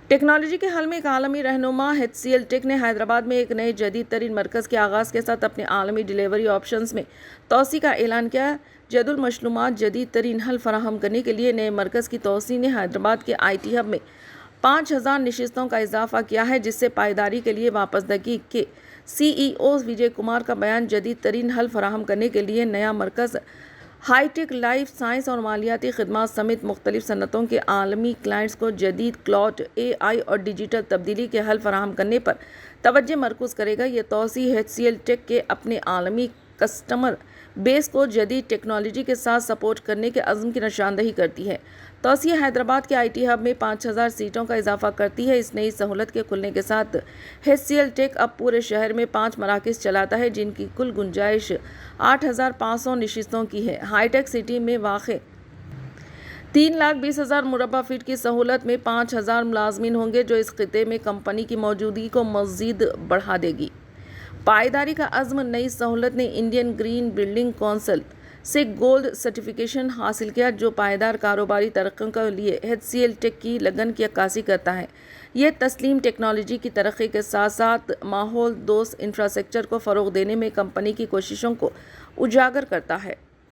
Technology کے حل میں ایک عالمی رہنما HCL-Tech نے حیدرآباد میں ایک نئے جدید ترین مرکز کے آغاز کے ساتھ اپنے عالمی ڈیلیوری آپشنز میں توسیع کا اعلان کیا۔ جدید المشلومات جدید ترین حل فراہم کرنے کے لیے نئے مرکز کی توسیع نے حیدرآباد کے IT ہب میں 5000 نشستوں کا اضافہ کیا ہے، جس سے پائیداری کے لیے واپسدگی کے CEO وجے کمار کا بیان۔ جدید ترین حل فراہم کرنے کے لیے نیا مرکز ہائی ٹیک، لائف سائنس اور مالیاتی خدمات سمیت مختلف صنعتوں کے عالمی کلائنٹس کو جدید کلاؤڈ، AI اور ڈیجیٹل تبدیلی کے حل فراہم کرنے پر توجہ مرکوز کرے گا۔ یہ توسیع HCL-Tech کے اپنے عالمی کسٹمر بیس کو جدید ٹیکنالوجی کے ساتھ سپورٹ کرنے کے عزم کی نشاندہی کرتی ہے۔ توسیع حیدرآباد کے IT ہب میں 5000 سیٹوں کا اضافہ کرتی ہے۔ اس نئی سہولت کے کھلنے کے ساتھ HCL-Tech اب پورے شہر میں 5 مراکز چلاتا ہے، جن کی کل گنجائش 8500 نشستوں کی ہے۔ ہائی ٹیک سٹی میں واقع 3,20,000 مربع فٹ کی سہولت میں 5000 ملازمین ہوں گے، جو اس خطے میں کمپنی کی موجودگی کو مزید بڑھا دے گی۔ پائیداری کا عزم۔ نئی سہولت نے انڈین گرین بلڈنگ کونسل سے گولڈ سرٹیفکیشن حاصل کیا، جو پائیدار کاروباری ترقی کے لیے HCL-Tech کی لگن کی عکاسی کرتا ہے۔ یہ تسلیم ٹیکنالوجی کی ترقی کے ساتھ ساتھ ماحول دوست انفراسٹرکچر کو فروغ دینے میں کمپنی کی کوششوں کو اجاگر کرتا ہے۔